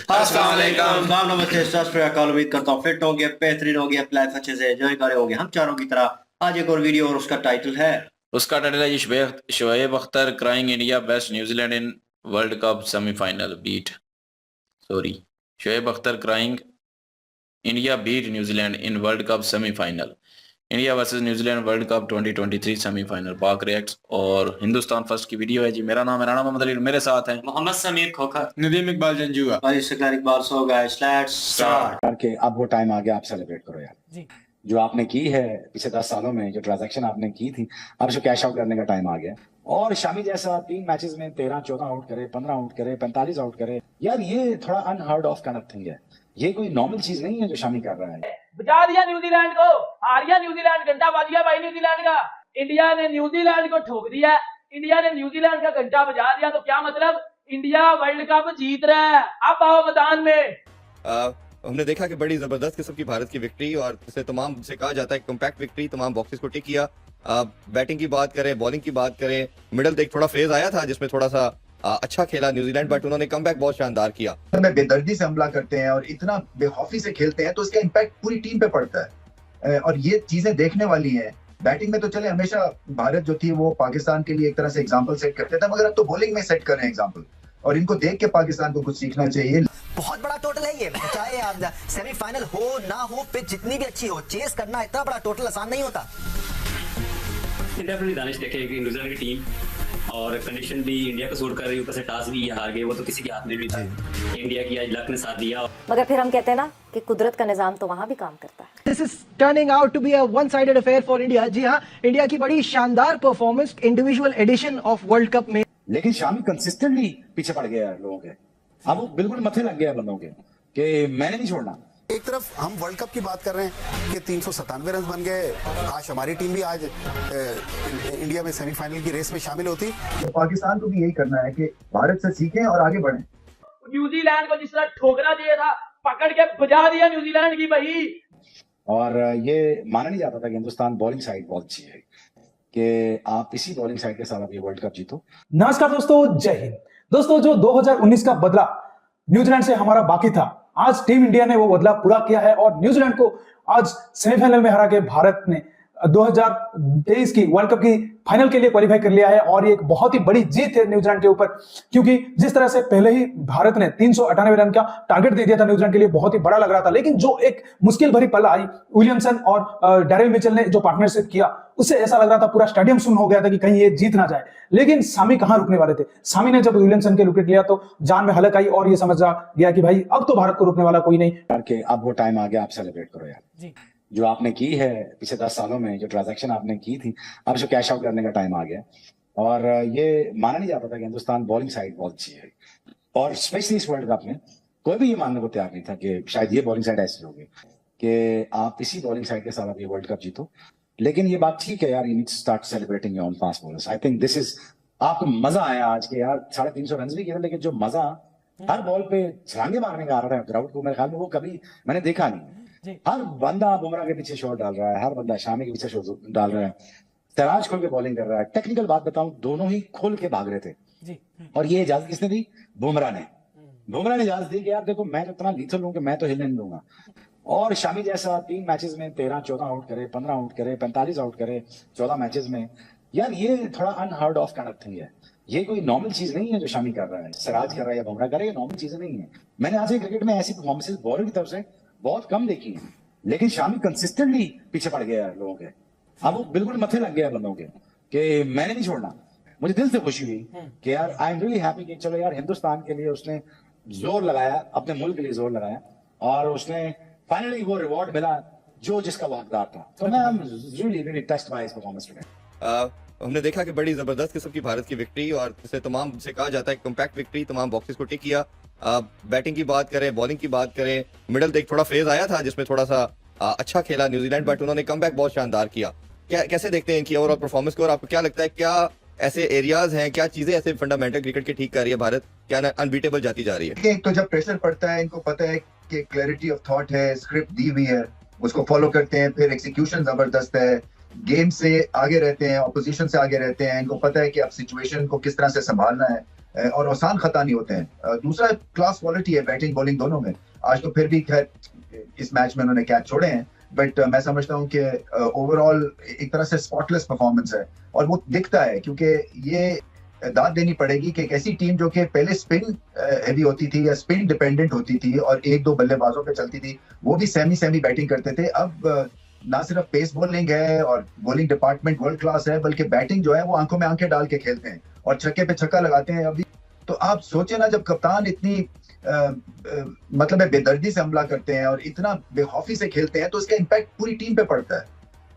अस्सलाम वालेकुम। नमस्ते, सत श्री अकाल। उम्मीद करता हूँ फिट होंगे, बेहतरीन होंगे, अपनी लाइफ अच्छे से एंजॉय कर रहे होंगे हम चारों की तरह। आज एक और वीडियो और उसका टाइटल है जी शोएब अख्तर क्राइंग इंडिया बेस्ट New Zealand in World Cup semifinal beat Shoaib Akhtar crying India beat New Zealand in World Cup semifinal. India versus New Zealand World Cup 2023 semifinal. Pak reacts और हिंदुस्तान फर्स्ट की वीडियो है जी। मेरा नाम है राणा मोहम्मद अली, मेरे साथ हैं मोहम्मद समीर खोखर, नदीम इकबाल जंजुआ भाई Istiklal Iqbal. So guys let's start. कि अब वो टाइम आ गया, आप सेलिब्रेट करो यार जी। जो आपने की है पिछले 10 सालों में, जो ट्रांजैक्शन आपने की थी, अब उसको कैश आउट करने का टाइम आ गया। और शामी जैसा 3 मैचेस में 13-14 आउट करे, 15 आउट करे, 45 आउट करे, यार ये थोड़ा unheard of kind of thing है। ये कोई नॉर्मल चीज नहीं है जो शामी कर रहा है। बचा दिया न्यूजीलैंड को, हार गया न्यूजीलैंड, घंटा बज गया भाई न्यूजीलैंड का। इंडिया ने न्यूजीलैंड को ठोक दिया, इंडिया ने न्यूजीलैंड का घंटा बजा दिया। तो क्या मतलब, इंडिया वर्ल्ड कप जीत रहा है। अब आओ मैदान में। हमने देखा कि बड़ी जबरदस्त किस्म की भारत की विक्ट्री, और इसे तमाम से कहा जाता है कॉम्पैक्ट विक्ट्री, तमाम बॉक्सेस को टिक किया। बैटिंग की बात करें, बॉलिंग की बात करें, मिडल एक थोड़ा फेज आया था जिसमें थोड़ा सा अच्छा खेला न्यूजीलैंड, बट उन्होंने कमबैक बहुत शानदार किया। में बेदर्दी से हमला करते हैं और इतना बेखौफी से खेलते हैं तो इसका इम्पैक्ट पूरी टीम पे पड़ता है, और ये चीजें देखने वाली हैं। बैटिंग में तो चले हमेशा भारत जो थी वो पाकिस्तान के लिए एक तरह से एग्जांपल सेट करते थे, मगर अब तो बॉलिंग में सेट कर रहे हैं एग्जांपल, और इनको देख के पाकिस्तान को कुछ सीखना चाहिए। बहुत बड़ा टोटल है ये, चाहे आप सेमीफाइनल हो ना हो, पिच जितनी भी अच्छी हो, चेस करना इतना बड़ा टोटल आसान नहीं होता। डेफिनेटली दानिश देखे कि न्यूजीलैंड की टीम और कंडीशन भी इंडिया को सूट कर रही है, ऊपर से टॉस भी ये हार गए, वो तो किसी के हाथ में भी था। इंडिया की आज लक ने साथ दिया। मगर फिर हम कहते हैं ना कि कुदरत का निजाम तो वहाँ भी काम करता है। This is turning out to be a one-sided affair for India। जी हाँ, इंडिया की बड़ी शानदार performance individual edition of world cup में, लेकिन शामी कंसिस्टेंटली पीछे पड़ गया है लोगों के। अब वो बिल्कुल मथे लग गया बंदों के कि मैंने नहीं छोड़ना। एक तरफ हम वर्ल्ड कप की बात कर रहे हैं कि 397 रन बन गए, आज हमारी टीम भी आज इंडिया में सेमीफाइनल की रेस में शामिल होती। तो पाकिस्तान को भी यही करना है कि भारत से सीखें और आगे बढ़ें। न्यूजीलैंड को जिस तरह ठोकना चाहिए था, पकड़ के बजा दिया न्यूजीलैंड की भाई। और ये माना नहीं जाता था कि हिंदुस्तान बॉलिंग साइड बहुत अच्छी है, कि आप इसी बॉलिंग साइड के साथ आप ये वर्ल्ड कप जीतो। नमस्कार दोस्तों, जय हिंद। दोस्तों, जो 2019 का बदला न्यूजीलैंड से हमारा बाकी था, आज टीम इंडिया ने वो बदला पूरा किया है और न्यूजीलैंड को आज सेमीफाइनल में हरा के भारत ने 2023 की वर्ल्ड कप की फाइनल के लिए क्वालिफाई कर लिया है। और ये एक बहुत ही बड़ी जीत है न्यूजीलैंड के ऊपर, क्योंकि जिस तरह से पहले ही भारत ने 398 रन का टारगेट दे दिया था न्यूजीलैंड के लिए, बहुत ही बड़ा लग रहा था। लेकिन जो एक मुश्किल भरी पल आई, विलियमसन और डैरेल मिचेल ने जो पार्टनरशिप किया, उससे ऐसा लग रहा था पूरा स्टेडियम सुन्न हो गया था कि कहीं ये जीत ना जाए। लेकिन सामी कहां रुकने वाले थे। सामी ने जब विलियमसन के विकेट लिया तो जान में हलक आई और ये समझ गया कि भाई अब तो भारत को रुकने वाला कोई नहीं। कि अब वो टाइम आ गया, आप सेलिब्रेट करो यार जी। जो आपने की है पिछले 10 सालों में, जो ट्रांजैक्शन आपने की थी, अब उसको कैश आउट करने का टाइम आ गया। और ये माना नहीं जाता था कि हिंदुस्तान बॉलिंग साइड बहुत अच्छी है, और स्पेशली इस वर्ल्ड कप में कोई भी ये मानने को तैयार नहीं था कि शायद ये बॉलिंग साइड ऐसी होगी कि आप इसी बॉलिंग साइड के साथ आप ये वर्ल्ड कप जीतो। लेकिन ये बात ठीक है यार, you need to start celebrating your own fast bowlers. I think this is, आपको मजा आया आज के यार 350 रन भी किए, लेकिन जो मजा हर बॉल पे छलांगे मारने का आ रहा है ग्राउंड को, मेरे ख्याल में वो कभी मैंने देखा नहीं। हर बंदा बुमराह के पीछे शॉट डाल रहा है, हर बंदा शामी के पीछे शॉट डाल रहा है, सिराज खोल के बॉलिंग कर रहा है। टेक्निकल बात बताऊं, दोनों ही खोल के भाग रहे थे जी। और ये इजाजत किसने दी? बुमराह ने इजाजत दी कि यार देखो मैं तो इतना लीथल हूं कि मैं तो हिलने नहीं दूंगा। और शामी जैसा 3 मैचेस में 13-14 आउट करे, 15 आउट करे, 45 आउट करे 14 मैचेस में, यार ये थोड़ा unheard of kind of thing है। ये कोई नॉर्मल चीज नहीं है जो शामी कर रहा है, सिराज कर रहा है या बुमराह कर रहा है, ये नॉर्मल चीजें नहीं है। मैंने आज क्रिकेट में ऐसी परफॉर्मेंसेस बॉलर की तरफ से बहुत कम देखी है, लेकिन शामी कंसिस्टेंटली पीछे पड़ गया है लोगों के। अब वो बिल्कुल मथे लग गया बंदों के कि मैंने नहीं छोड़ना। मुझे दिल से खुशी हुई कि यार आई एम रियली हैप्पी कि चलो यार हिंदुस्तान के लिए उसने जोर लगाया, अपने मुल्क के लिए जोर लगाया, और उसने फाइनली वो रिवॉर्ड मिला जो जिसका वो हकदार था। तो मैं really really touched by his performance today. हमने देखा कि बड़ी जबरदस्त किस्म की भारत की विक्ट्री, और इसे तमाम से कहा जाता है कॉम्पैक्ट विक्ट्री, तमाम बॉक्सेस को टिक किया। बैटिंग की बात करें, बॉलिंग की बात करें, मिडल एक थोड़ा फेज आया था जिसमें थोड़ा सा अच्छा खेला न्यूजीलैंड, बट उन्होंने कमबैक बहुत शानदार किया। कैसे देखते हैं इनकी ओवरऑल परफॉर्मेंस को, और आपको क्या लगता है क्या ऐसे एरियाज हैं, क्या चीजें ऐसे फंडामेंटल क्रिकेट के ठीक कर रही है भारत, क्या अनबीटेबल जाती जा रही है? एक तो जब प्रेशर पड़ता है, इनको पता है कि क्लैरिटी ऑफ थॉट है, स्क्रिप्ट दी हुई है, उसको फॉलो करते हैं, फिर एक्सिक्यूशन जबरदस्त है, गेम से आगे रहते हैं, ऑपोजिशन से आगे रहते हैं, इनको पता है कि अब सिचुएशन को किस तरह से संभालना है। और आसान खता नहीं होते हैं। दूसरा क्लास क्वालिटी है बैटिंग बॉलिंग दोनों में। आज तो फिर भी खैर इस मैच में उन्होंने कैच छोड़े हैं, बट मैं समझता हूँ कि ओवरऑल एक तरह से स्पॉटलेस परफॉर्मेंस है और वो दिखता है, क्योंकि ये दाद देनी पड़ेगी कि एक ऐसी टीम जो कि पहले स्पिन हेवी होती थी या स्पिन डिपेंडेंट होती थी और एक दो बल्लेबाजों पे चलती थी, वो भी सेमी बैटिंग करते थे। अब ना सिर्फ पेस बॉलिंग है और बॉलिंग डिपार्टमेंट वर्ल्ड क्लास है, बल्कि बैटिंग जो है वो आंखों में आंखें डाल के खेलते हैं और छक्के पे छक्का लगाते हैं अभी। तो आप सोचे ना, जब कप्तान इतनी मतलब है बेदर्दी से हमला करते हैं और इतना बेखौफी से खेलते हैं, तो इसका इम्पैक्ट पूरी टीम पे पड़ता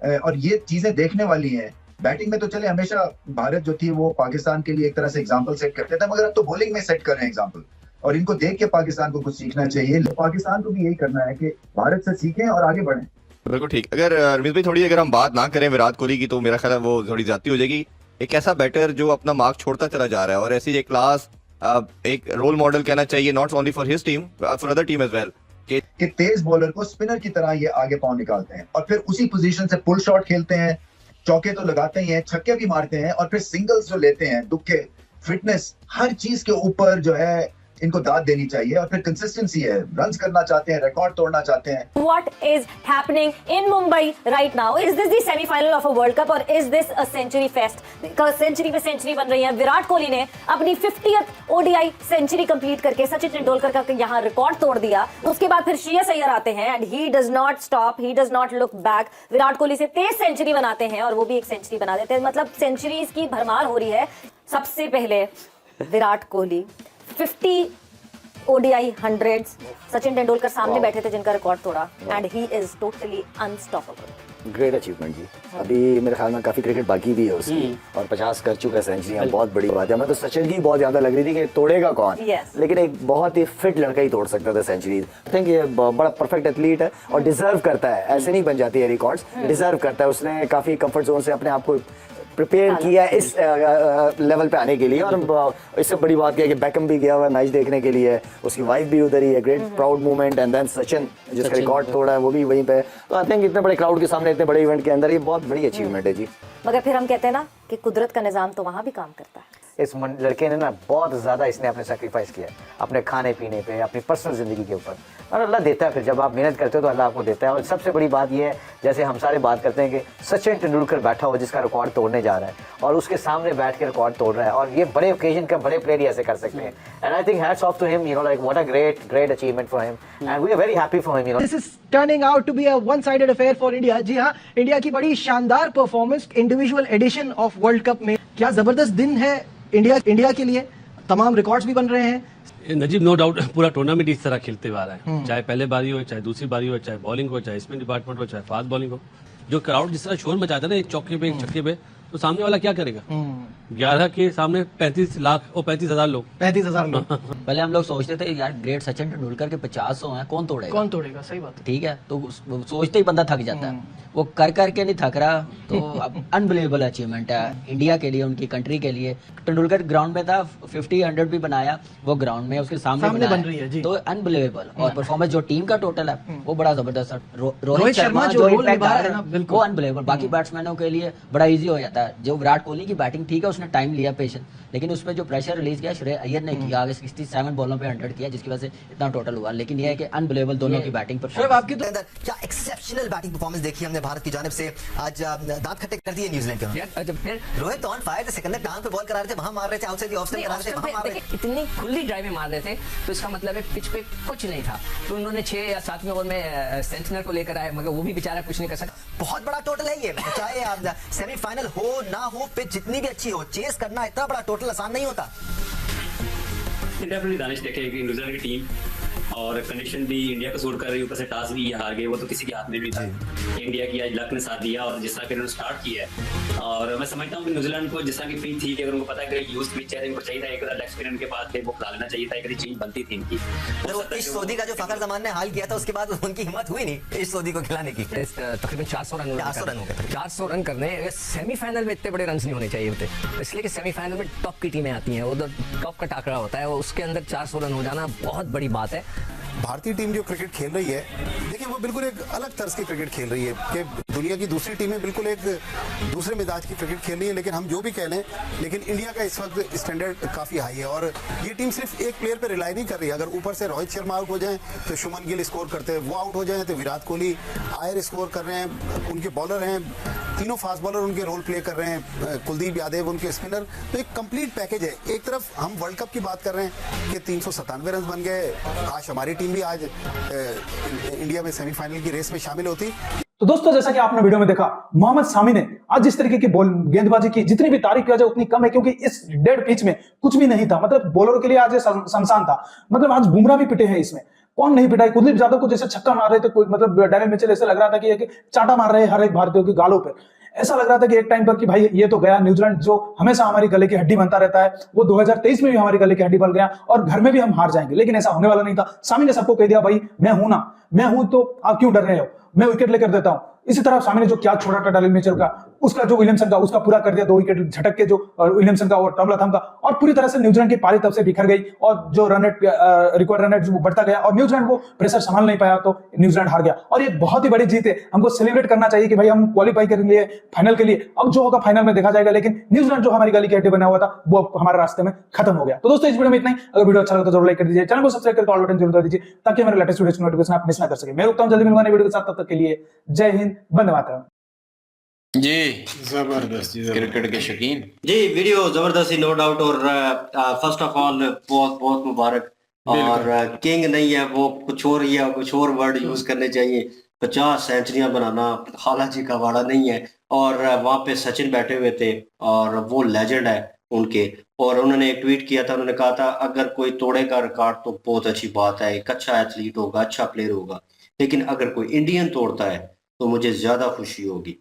है और ये चीजें देखने वाली हैं। बैटिंग में तो चले हमेशा भारत जो थी वो पाकिस्तान के लिए एक तरह से एग्जांपल सेट करते थे, मगर अब तो बॉलिंग में सेट कर रहे हैं एग्जांपल, और इनको देख के पाकिस्तान को कुछ सीखना चाहिए। पाकिस्तान को भी यही करना है कि भारत से सीखें और आगे बढ़ें। बिल्कुल ठीक। अगर रमीज भाई थोड़ी अगर हम बात ना करें विराट कोहली की, तो मेरा ख्याल है वो थोड़ी ज्यादती हो जाएगी। एक ऐसा बैटर जो अपना मार्क छोड़ता चला जा रहा है और ऐसी एक क्लास एक रोल मॉडल कहना चाहिए, not only for his team for other team as well, कि तेज बॉलर को स्पिनर की तरह ये आगे पांव निकालते हैं और फिर उसी पोजीशन से पुल शॉट खेलते हैं, चौके तो लगाते ही हैं, छक्के भी मारते हैं और फिर सिंगल्स जो लेते हैं, दुक्के, फिटनेस, हर चीज के ऊपर जो है इनको दाद देनी चाहिए। और फिर कंसिस्टेंसी है, रन्स करना चाहते हैं, रिकॉर्ड तोड़ना चाहते हैं। What is happening in Mumbai right now? Is this the semi-final of a World Cup or is this a century fest? Century पे सेंचुरी बन रही है। विराट कोहली ने अपनी 50th ODI सेंचुरी कंप्लीट करके सचिन तेंदुलकर का यहाँ रिकॉर्ड तोड़ दिया। उसके बाद फिर श्रेयस अय्यर आते हैं and he does not stop, he does not look back. Virat Kohli से 23 सेंचुरी बनाते हैं और वो भी एक सेंचुरी बना देते हैं। मतलब सेंचुरीज की भरमार हो रही है। सबसे पहले विराट कोहली 50 ODI 100s, सचिन तेंदुलकर सामने बैठे थे जिनका रिकॉर्ड तोड़ा and he is totally unstoppable. Great achievement जी। अभी मेरे ख्याल में काफी क्रिकेट बाकी भी है उसकी और 50 कर चुका है सेंचुरी, बहुत बड़ी बात है। मैं तो सचिन की बहुत ज्यादा लग रही थी कि तोड़ेगा कौन, लेकिन एक बहुत ही फिट लड़का ही तोड़ सकता था सेंचुरी। आई थिंक ये बड़ा परफेक्ट एथलीट है और डिजर्व करता है, ऐसे नहीं बन जाती है रिकॉर्ड्स, डिजर्व करता है। उसने काफी कंफर्ट जोन से अपने आप को प्रिपेयर किया इस लेवल पे आने के लिए। और इससे बड़ी बात क्या है कि बैकम भी गया हुआ मैच देखने के लिए, उसकी वाइफ भी उधर ही है। Great proud movement. And then Sachin जिसका रिकॉर्ड तोड़ा है वो भी वहीं पे। तो आई थिंक इतने बड़े क्राउड के सामने, इतने बड़े इवेंट के अंदर ये बहुत बड़ी अचीवमेंट है जी। मगर फिर हम कहते हैं ना कि कुदरत का निजाम तो वहां भी काम करता है। इस लड़के ने ना बहुत ज्यादा इसने अपने सेक्रीफाइस किया अपने खाने पीने पे, अपनी पर्सनल जिंदगी के ऊपर, और अल्लाह देता है। फिर जब आप मेहनत करते हो तो अल्लाह आपको देता है। और सबसे बड़ी बात यह है, जैसे हम सारे बात करते हैं कि सचिन तेंदुलकर बैठा हुआ जिसका रिकॉर्ड तोड़ने जा रहा है और उसके सामने बैठ के रिकॉर्ड तोड़ रहा है, और ये बड़े ओकेजन का बड़े प्लेयर ऐसे कर सकते हैं। And I think hats off to him, you know, like what a great achievement for him and we are very happy for him, you know. This is turning out to be a one sided affair for India. जी हाँ, India की बड़ी शानदार performance individual edition of world cup में। क्या जबरदस्त दिन है इंडिया के लिए, तमाम रिकॉर्ड्स भी बन रहे हैं। नजीब नो डाउट पूरा टूर्नामेंट इस तरह खेलते हुए आ रहा है, चाहे पहले बारी हो, चाहे दूसरी बारी हो, चाहे बॉलिंग हो, चाहे स्पिन डिपार्टमेंट हो, चाहे फास्ट बॉलिंग हो। जो क्राउड जिस तरह शोर मचाता है ना एक चौके पे एक छक्के पे, तो सामने वाला क्या करेगा? 11 के सामने 35 लाख और 35,000 लोग। 35,000 लोग। पहले हम लोग सोचते थे यार ग्रेट सचिन तेंदुलकर के 50 हैं, कौन तोड़ेगा? सही बात है। ठीक है, तो सोचते ही बंदा थक जाता है। वो कर करके नहीं थक रहा, तो अब अनबिलीवेबल अचीवमेंट है इंडिया के लिए, उनकी कंट्री के लिए। तेंदुलकर ग्राउंड में था, 50 100 भी बनाया, वो ग्राउंड में उसके सामने बन रही है जी। तो अनबिलीवेबल। और परफॉर्मेंस जो टीम का टोटल है वो बड़ा जबरदस्त है। रोहित शर्मा जो इम्पैक्ट आ रहा है वो अनबिलीवेबल। बाकी बैट्समैनों के लिए बड़ा ईजी हो जाता है। जो विराट कोहली की बैटिंग ठीक है, उसने टाइम लिया, पेशेंस, लेकिन उसमें जो प्रेशर रिलीज किया श्रेयस अय्यर ने किया, आगे 67 बॉलों पे 100 किया, जिसकी वजह से इतना टोटल हुआ। लेकिन यह है कि अनबिलीवेबल दोनों की बैटिंग परफॉर्मेंस। आपकी तो क्या एक्सेप्शनल बैटिंग परफॉर्मेंस देखी हमने भारत की जानिब से। आज दांत खट्टे कर दिए न्यूजीलैंड के। फिर रोहित ऑन फायर थे, सिकंदर टांग पे बॉल करा रहे थे, वहां मार रहे थे, आउटसाइड ऑफ स्पिन करा रहे थे, वहां मार रहे थे। इतनी खुली ड्राइव में मार रहे थे, तो इसका मतलब है पिच पे कुछ नहीं था। तो उन्होंने 6 या 7वें ओवर में सेंटनर को लेकर आए, मगर वो भी बेचारा कुछ नहीं कर सकता। बहुत बड़ा टोटल है ये, चाहे आप सेमीफाइनल हो ना हो, पिच जितनी भी अच्छी हो, चेस करना इतना बड़ा टोटल आसान नहीं होता। डेफिनेटली दानिश देखे कि न्यूजीलैंड की टीम और कंडीशन भी इंडिया को सूट कर रही है, ऊपर से टॉस भी ये हार गए, वो तो किसी के हाथ में भी था। इंडिया की आज लक ने साथ दिया और जिस तरह के उन्होंने स्टार्ट किया है, और मैं समझता हूँ कि न्यूजीलैंड को जिस तरह की पिच थी कि अगर उनको पता है कि यूज पिच है, इनको चाहिए था एक लेग स्पिनर के पास थे, वो खिला लेना चाहिए था, एक चीज बनती थी इनकी। तो इस सोदी का जो फखर जमान ने हाल किया था, उसके बाद उनकी हिम्मत हुई नहीं इस सोदी को खिलाने की। तकरीबन 400 रन हो गए। 400 रन करने सेमीफाइनल में इतने बड़े रन नहीं होने चाहिए होते, इसलिए कि सेमीफाइनल में टॉप की टीमें आती हैं, उधर टॉप का टाकरा होता है, उसके अंदर 400 रन हो जाना बहुत बड़ी बात है। भारतीय टीम जो क्रिकेट खेल रही है, देखिए वो बिल्कुल एक अलग तर्ज की क्रिकेट खेल रही है कि दुनिया की दूसरी टीमें बिल्कुल एक दूसरे मिजाज की क्रिकेट खेल रही है। लेकिन हम जो भी कह लें, लेकिन इंडिया का इस वक्त स्टैंडर्ड काफ़ी हाई है और ये टीम सिर्फ एक प्लेयर पर रिलाई नहीं कर रही है। अगर ऊपर से रोहित शर्मा आउट हो जाए तो शुभमन गिल स्कोर करते हैं, वो आउट हो जाए तो विराट कोहली आयर स्कोर कर रहे हैं, उनके बॉलर हैं, तीनों फास्ट बॉलर उनके रोल प्ले कर रहे हैं, कुलदीप यादव उनके स्पिनर, तो एक कंप्लीट पैकेज है। एक तरफ हम वर्ल्ड कप की बात कर रहे हैं कि 397 रन बन गए, काश हमारी टीम भी आज इंडिया में सेमीफाइनल की रेस में शामिल होती। तो दोस्तों जैसा कि आपने वीडियो में देखा, मोहम्मद सामी ने आज जिस तरीके की गेंदबाजी की, जितनी भी तारीफ किया जाए उतनी कम है, क्योंकि इस डेड पिच में कुछ भी नहीं था। मतलब बॉलरों के लिए आज ये शमशान था। मतलब आज बुमराह भी पिटे हैं इसमें, कौन नहीं पिटा है। कुलदीप यादव को जैसे छक्का मार रहे थे, मतलब डैनियल मिचेल ऐसे लग रहा था कि एक चाटा मार रहे हैं हर एक भारतीयों की गालों पर। ऐसा लग रहा था कि एक टाइम पर कि भाई ये तो गया। न्यूजीलैंड जो हमेशा हमारी गले की हड्डी बनता रहता है, वो 2023 में भी हमारी गले की हड्डी बन गया और घर में भी हम हार जाएंगे। लेकिन ऐसा होने वाला नहीं था। सामी ने सबको कह दिया, भाई मैं हूं ना, मैं हूं तो आप क्यों डर रहे हो, मैं विकेट लेकर देता हूं। इसी तरह सामी ने जो क्या छोड़ा था डैनियल मिचेल का, उसका जो विलियमसन का, उसका पूरा कर दिया। 2 विकेट झटक के जो विलियमसन का और टॉम लथम का, और पूरी तरह से न्यूजीलैंड की पारी तब से बिखर गई और जो run rate record run rate वो बढ़ता गया और न्यूजीलैंड वो प्रेशर संभाल नहीं पाया, तो न्यूजीलैंड हार गया। और ये बहुत ही बड़ी जीत है, हमको सेलिब्रेट करना चाहिए कि भाई हम क्वालिफाई कर लिए फाइनल के लिए। अब जो होगा फाइनल में देखा जाएगा, लेकिन न्यूजीलैंड जो हमारी गली की हड्डी बना हुआ था वो हमारे रास्ते में खत्म हो गया। तो दोस्तों इस वीडियो में इतना ही। अगर वीडियो अच्छा लगा तो जरूर लाइक कर दीजिए, चैनल को सब्सक्राइब करके ऑल बटन जरूर दबा दीजिए, ताकि हमारे लेटेस्ट वीडियो की नोटिफिकेशन आप मिस ना कर सके। मैं रुकता हूं, जल्दी मिलूंगा नई वीडियो के साथ। तब तक के लिए जय हिंद, वंदे मातरम। जी जबरदस्त क्रिकेट के शौकीन जी, वीडियो जबरदस्त, नो डाउट। और फर्स्ट ऑफ ऑल बहुत बहुत मुबारक। और किंग नहीं है वो, कुछ और ही है, कुछ और वर्ड यूज करने चाहिए। 50 सेंचुरियां बनाना खाला जी का वाड़ा नहीं है। और वहां पे सचिन बैठे हुए थे और वो लेजेंड है उनके। और उन्होंने एक ट्वीट किया था, उन्होंने कहा था अगर कोई तोड़ेगा रिकॉर्ड तो बहुत अच्छी बात है, एक अच्छा एथलीट होगा, अच्छा प्लेयर होगा, लेकिन अगर कोई इंडियन तोड़ता है तो मुझे ज्यादा खुशी होगी।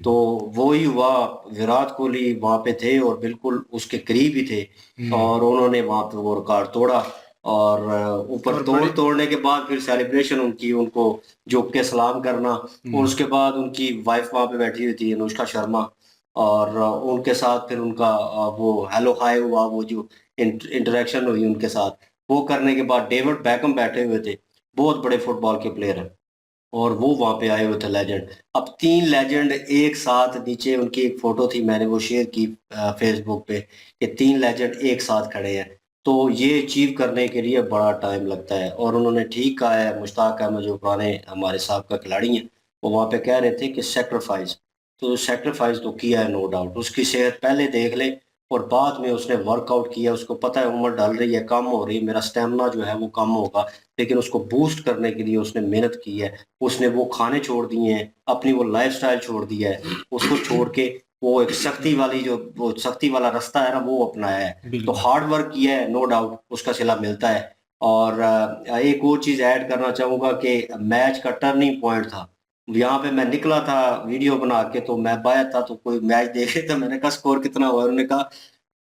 तो वो ही हुआ। विराट कोहली वहां पे थे और बिल्कुल उसके करीब ही थे, और उन्होंने वहां पे वो रिकॉर्ड तोड़ा। और ऊपर तोड़ने के बाद फिर सेलिब्रेशन उनकी, उनको झुक के सलाम करना। और उसके बाद उनकी वाइफ वहां पे बैठी हुई थी, अनुष्का शर्मा, और उनके साथ फिर उनका वो हेलो हाय हुआ, वो जो इंटरेक्शन हुई उनके साथ, वो करने के बाद डेविड बैकहम बैठे हुए थे, बहुत बड़े फुटबॉल के प्लेयर हैं, और वो वहां पे आए हुए थे लेजेंड। अब 3 लेजेंड एक साथ, नीचे उनकी एक फोटो थी, मैंने वो शेयर की फेसबुक पे, कि 3 लेजेंड एक साथ खड़े हैं। तो ये अचीव करने के लिए बड़ा टाइम लगता है। और उन्होंने ठीक कहा है, मुश्ताक अहमद जो पुराने हमारे साहब खिलाड़ी हैं, वो वहाँ पे कह रहे थे कि सेक्रीफाइस, तो सेक्रीफाइस तो किया है नो डाउट। उसकी सेहत पहले देख ले और बाद में उसने वर्कआउट किया। उसको पता है उम्र डल रही है, कम हो रही है, मेरा स्टेमिना जो है वो कम होगा, लेकिन उसको बूस्ट करने के लिए उसने मेहनत की है। उसने वो खाने छोड़ दिए हैं, अपनी वो लाइफस्टाइल छोड़ दिया है, उसको छोड़ के वो एक सख्ती वाली, जो वो सख्ती वाला रास्ता है ना, वो अपनाया है। तो हार्ड वर्क किया है, नो डाउट उसका सिला मिलता है। और एक और चीज ऐड करना चाहूंगा कि मैच का टर्निंग पॉइंट था। यहाँ पे मैं निकला था वीडियो बना के, तो मैं बाहर था, तो कोई मैच देखे तो मैंने कहा स्कोर कितना हुआ, उन्होंने कहा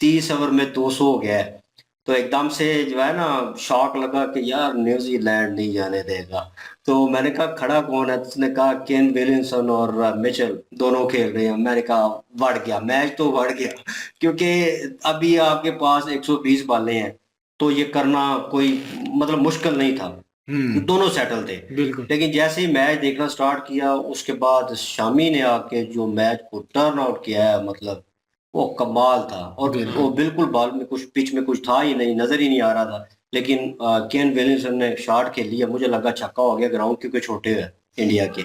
30 ओवर में 200 हो गया है। तो एकदम से जो है ना शॉक लगा कि यार न्यूजीलैंड नहीं जाने देगा। तो मैंने कहा खड़ा कौन है, उसने कहा केन विलियमसन और मिचेल दोनों खेल रहे हैं। मैंने कहा बढ़ गया मैच, तो बढ़ गया, क्योंकि अभी आपके पास 120 बालें हैं, तो ये करना कोई मतलब मुश्किल नहीं था, दोनों सेटल थे। लेकिन जैसे ही मैच देखना स्टार्ट किया, उसके बाद शामी ने आके जो मैच को टर्न आउट किया है, मतलब वो कमाल था। और वो बिल्कुल बॉल में कुछ, पिच में कुछ था ही नहीं, नजर ही नहीं आ रहा था। लेकिन केन विलियमसन ने शॉट खेल लिया, मुझे लगा छक्का हो गया, ग्राउंड क्योंकि छोटे है इंडिया के,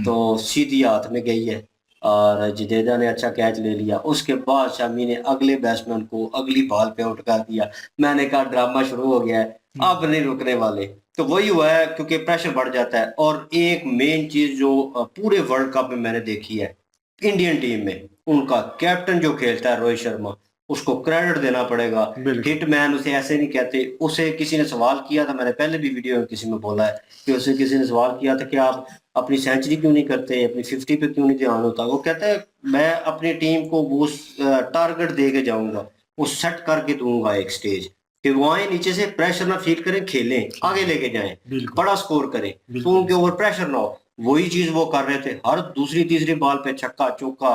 तो सीधी हाथ में गई है और जडेजा ने अच्छा कैच ले लिया। उसके बाद शामी ने अगले बैट्समैन को अगली बॉल पे आउट कर दिया। मैंने कहा ड्रामा शुरू हो गया है, अब नहीं रुकने वाले। तो वही हुआ है, क्योंकि प्रेशर बढ़ जाता है। और एक मेन चीज जो पूरे वर्ल्ड कप में मैंने देखी है इंडियन टीम में, उनका कैप्टन जो खेलता है रोहित शर्मा, उसको क्रेडिट देना पड़ेगा। हिटमैन उसे ऐसे नहीं कहते। उसे किसी ने सवाल किया था, मैंने पहले भी वीडियो में किसी में बोला है कि उसे किसी ने सवाल किया था कि आप अपनी सेंचुरी क्यों नहीं करते, अपनी 50 पे क्यों नहीं ध्यान होता। वो कहता है मैं अपनी टीम को वो टारगेट दे के जाऊंगा, वो सेट करके दूंगा एक स्टेज, कि वो आए नीचे से प्रेशर ना फील करें, खेलें, आगे लेके जाएं, बड़ा स्कोर करें, तो उनके ऊपर प्रेशर ना हो। वही चीज वो कर रहे थे, हर दूसरी तीसरी बॉल पे छक्का चौका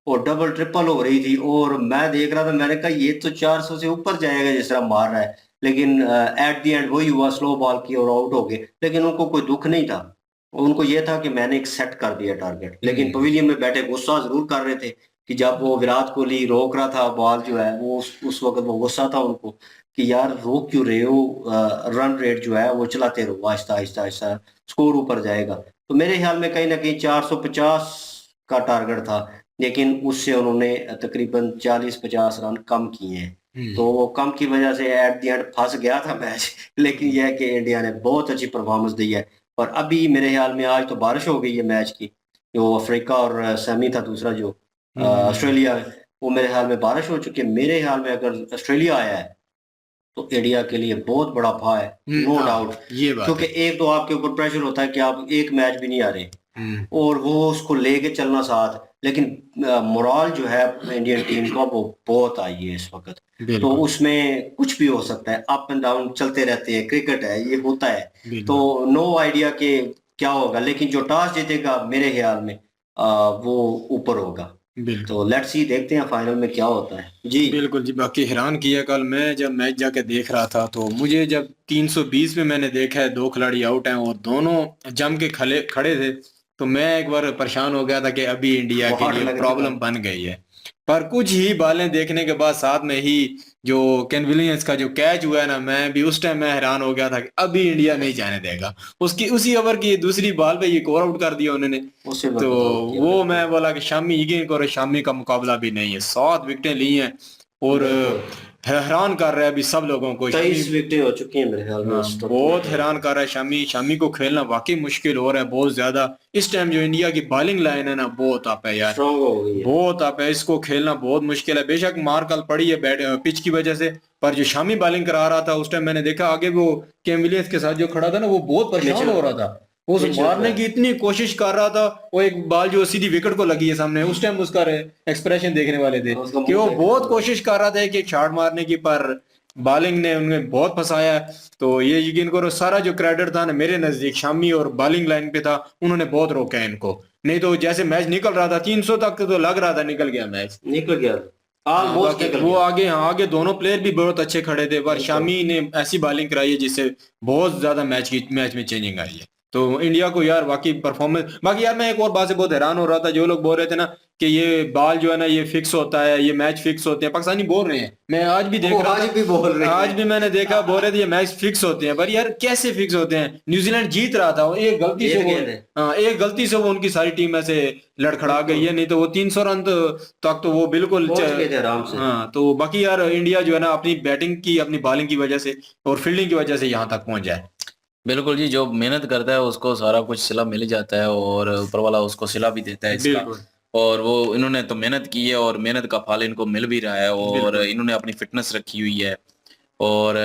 और डबल ट्रिपल हो रही थी। और मैं देख रहा था, मैंने कहा ये तो 400 से ऊपर जाएगा जिस तरह मार रहा है। लेकिन एट द एंड वही हुआ, स्लो बॉल की और आउट हो गए, लेकिन उनको कोई दुख नहीं था। उनको ये था कि मैंने एक सेट कर दिया टारगेट, लेकिन पवेलियन में बैठे गुस्सा जरूर कर रहे थे कि जब वो विराट कोहली रोक रहा था बॉल जो है, वो उस वक्त वो गुस्सा था उनको कि यार रोक क्यों रहे हो, रन रेट जो है वो चलाते रहो, आहिस्ता आहिस्ता आहिस्ता स्कोर ऊपर जाएगा। तो मेरे ख्याल में कहीं ना कहीं 450 का टारगेट था, लेकिन उससे उन्होंने तकरीबन 40-50 रन कम किए हैं। तो वो कम की वजह से एट द एंड फंस गया था मैच। लेकिन यह है कि इंडिया ने बहुत अच्छी परफॉर्मेंस दी है। और अभी मेरे ख्याल में आज तो बारिश हो गई है मैच की, जो अफ्रीका और सेमी था दूसरा जो ऑस्ट्रेलिया, वो मेरे ख्याल में बारिश हो चुकी है। मेरे ख्याल में अगर ऑस्ट्रेलिया आया है तो इंडिया के लिए बहुत बड़ा फा है, नो डाउट। ये बात क्योंकि एक तो आपके ऊपर प्रेशर होता है कि आप एक मैच भी नहीं आ रहे और वो उसको लेके चलना साथ, लेकिन मोरल जो है इंडियन टीम का वो बहुत आई है इस वक्त। तो उसमें कुछ भी हो सकता है, अप एंड डाउन चलते रहते हैं, क्रिकेट है, ये होता है। तो नो आइडिया के क्या होगा, लेकिन जो टॉस जीतेगा मेरे ख्याल में वो ऊपर होगा। तो लेट्स सी, देखते हैं फाइनल में क्या होता है। जी बिल्कुल जी। बाकी हैरान किया कल मैं जब मैच जाके देख रहा था, तो मुझे जब 320 में मैंने देखा है 2 खिलाड़ी आउट हैं और दोनों जम के खड़े थे, तो मैं एक बार परेशान हो गया था कि अभी इंडिया के लिए प्रॉब्लम बन गई है। पर कुछ ही बालें देखने के बाद साथ में ही जो केन विलियम्स का जो कैच हुआ है ना, मैं भी उस टाइम मैं हैरान हो गया था कि अभी इंडिया नहीं जाने देगा। उसकी उसी ओवर की दूसरी बॉल पे ये कवर आउट कर दिया उन्होंने। तो वो मैं बोला कि शामी इगेन और शामी का मुकाबला भी नहीं है, 7 विकेटें ली हैं और हैरान कर रहा है अभी सब लोगों को। 23 विकेटें हो चुकी हैं मेरे ख्याल में। बहुत हैरान कर रहा है शामी को खेलना वाकई मुश्किल हो रहा है बहुत ज्यादा। इस टाइम जो इंडिया की बॉलिंग लाइन है ना, बहुत आप है यार, बहुत आप है, इसको खेलना बहुत मुश्किल है। बेशक मार कल पड़ी है पिच की वजह से, पर जो शामी बॉलिंग करा रहा था उस टाइम मैंने देखा आगे वो केन विलियम्स के साथ जो खड़ा था ना, वो बहुत परेशान हो रहा था। उस मारने की इतनी कोशिश कर रहा था, वो एक बॉल जो सीधी विकेट को लगी है सामने, उस टाइम उसका एक्सप्रेशन देखने वाले थे कि वो बहुत कोशिश कर रहा था कि एक शॉट मारने की, पर बॉलिंग ने उन्हें बहुत फंसाया। तो ये यकीन करो सारा जो क्रेडिट था ना मेरे नजदीक शामी और बॉलिंग लाइन पे था, उन्होंने बहुत रोका है इनको। नहीं तो जैसे मैच निकल रहा था 300 तक तो लग रहा था निकल गया मैच, निकल गया वो आगे दोनों प्लेयर भी बहुत अच्छे खड़े थे, पर शामी ने ऐसी बॉलिंग कराई है जिससे बहुत ज्यादा मैच में चेंजिंग आई है। तो इंडिया को यार वाकई परफॉर्मेंस। बाकी यार मैं एक और बात से बहुत हैरान हो रहा था, जो लोग बोल रहे थे ना कि ये बॉल जो है ना ये फिक्स होता है, ये मैच फिक्स होते हैं, पाकिस्तानी बोल रहे हैं। मैं आज भी देख रहा था, आज भी मैंने देखा बोल रहे थे ये मैच फिक्स होते हैं, पर यार कैसे फिक्स होते हैं? न्यूजीलैंड जीत रहा था, एक गलती से वो उनकी सारी टीम में से लड़खड़ा गई है, नहीं तो वो 300 रन तक तो वो बिल्कुल आराम से। हाँ, तो बाकी यार इंडिया जो है ना अपनी बैटिंग की, अपनी बॉलिंग की वजह से और फील्डिंग की वजह से यहाँ तक पहुंच जाए। बिल्कुल जी, जो मेहनत करता है उसको सारा कुछ सिला मिल जाता है और ऊपर वाला उसको सिला भी देता है इसका। और वो इन्होंने तो मेहनत की है और मेहनत का फल इनको मिल भी रहा है और इन्होंने अपनी फिटनेस रखी हुई है और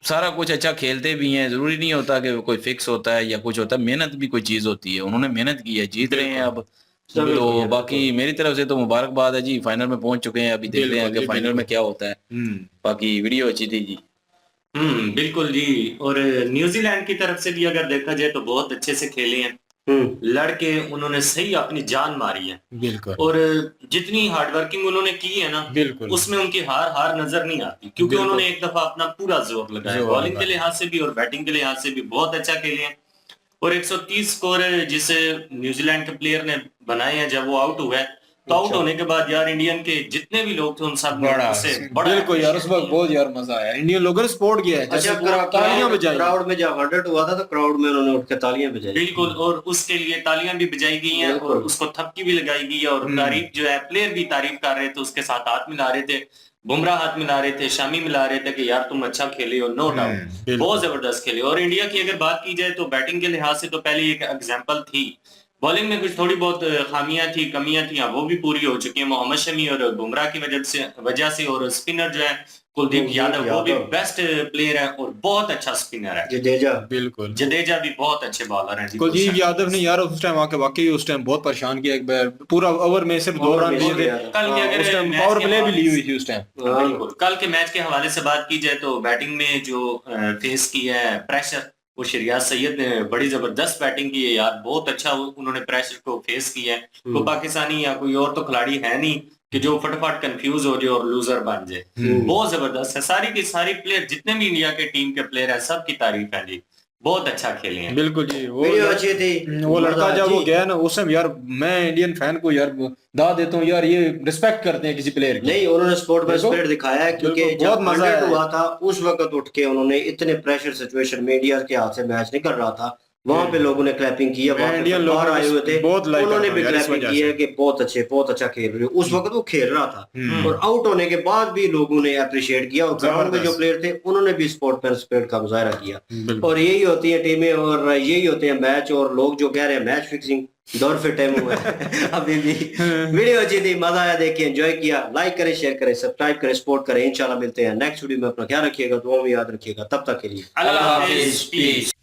सारा कुछ अच्छा खेलते भी हैं। जरूरी नहीं होता कि कोई फिक्स होता है या कुछ होता है, मेहनत भी कोई चीज होती है। उन्होंने मेहनत की है, जीत रहे हैं अब। तो बाकी मेरी तरफ से तो मुबारकबाद है जी, फाइनल में पहुंच चुके हैं। अभी देखते हैं कि फाइनल में क्या होता है। बाकी वीडियो अच्छी थी जी। बिल्कुल जी। और न्यूजीलैंड की तरफ से भी अगर देखा जाए तो बहुत अच्छे से खेले हैं, लड़के उन्होंने सही अपनी जान मारी है। बिल्कुल। और जितनी हार्डवर्किंग उन्होंने की है ना, बिल्कुल उसमें उनकी हार नजर नहीं आती, क्योंकि उन्होंने एक दफा अपना पूरा जोर लगाया, बॉलिंग के लिहाज से भी और बैटिंग के लिहाज से भी बहुत अच्छा खेले हैं। और 130 स्कोर जिसे न्यूजीलैंड के प्लेयर ने बनाए हैं, जब वो आउट हुआ है तो आउट होने के बाद यार इंडियन के जितने भी लोग थे उन सब बड़ा बिल्कुल यार उस वक्त बहुत यार मजा आया। इंडियन लोगों ने सपोर्ट किया है, अच्छा तालियां बजाई। क्राउड में जब 100 हुआ था तो क्राउड में उन्होंने उठ के तालियां बजाई। बिल्कुल, और उसके लिए तालियां भी बजाई गई हैं और उसको थपकी भी लगाई गई है। और तारीफ जो है, प्लेयर भी तारीफ कर रहे थे, उसके साथ हाथ मिला रहे थे, बुमराह हाथ मिला रहे थे, शामी मिला रहे थे कि यार तुम अच्छा खेले हो, नो डाउट बहुत जबरदस्त खेले। और इंडिया की अगर बात की जाए तो बैटिंग के लिहाज से तो पहले एक एग्जाम्पल थी, बॉलिंग में कुछ थोड़ी बहुत खामियां थी, कमियां थी, वो भी पूरी हो चुकी है मोहम्मद शमी और बुमराह की वजह से। और स्पिनर जो है कुलदीप यादव, वो भी बेस्ट प्लेयर है और बहुत अच्छा स्पिनर है। जडेजा भी बहुत अच्छे बॉलर हैं। कुलदीप यादव ने यार उस टाइम आके वाकई उस टाइम बहुत परेशान किया, एक बार पूरा ओवर में सिर्फ 2 रन लिए थे। कल के अगर पावर प्ले भी ली हुई थी उस टाइम। बिल्कुल, कल के मैच के हवाले से बात की जाए तो बैटिंग में जो फेस की है प्रेशर, वो शरियात सैयद ने बड़ी जबरदस्त बैटिंग की है यार, बहुत अच्छा उन्होंने प्रेशर को फेस किया है। कोई पाकिस्तानी या कोई और तो खिलाड़ी है नहीं कि जो फटाफट कंफ्यूज हो जाए और लूजर बन जाए। बहुत जबरदस्त है। सारी की सारी प्लेयर जितने भी इंडिया के टीम के प्लेयर है सबकी तारीफ है जी, बहुत अच्छा खेले हैं। बिल्कुल जी, वीडियो अच्छी थी। वो लड़का जब वो जी। गया ना उस समय यार मैं इंडियन फैन को यार दाद देता हूँ यार, ये रिस्पेक्ट करते हैं किसी प्लेयर की। नहीं, उन्होंने स्पोर्ट में स्पिरिट दिखाया है, क्योंकि बिल्कुल, जब बहुत मजा 100 आया। हुआ था उस वक्त उठ के उन्होंने इतने प्रेशर सिचुएशन में इंडिया के हाथ से मैच निकल रहा था, वहां पे लोगों ने क्लैपिंग की है, वहां पे इंडियन लोग बाहर आए हुए थे, बहुत लाइक उन्होंने भी करता हूं यार इस क्लैपिंग वजह की से। है कि बहुत अच्छा खेल रहे हो। उस वक्त वो खेल रहा था और आउट होने के बाद भी लोगों ने अप्रिशिएट किया, और ग्राउंड में जो प्लेयर थे उन्होंने भी स्पोर्ट में स्पिरिट का मुजाहरा किया। और यही होती है टीमें और यही होते हैं मैच। और लोग जो कह रहे हैं मैच फिक्सिंग दौर फिर टाइम हुआ है अभी भी। वीडियो अच्छी थी, मजा आया, देखिए एंजॉय किया। लाइक करें, शेयर करें, सब्सक्राइब करें, सपोर्ट करें। इंशाल्लाह मिलते हैं नेक्स्ट वीडियो में। अपना ख्याल रखिएगा, दुआ में याद रखिएगा। तब तक के लिए अल्लाह हाफिज, पीस।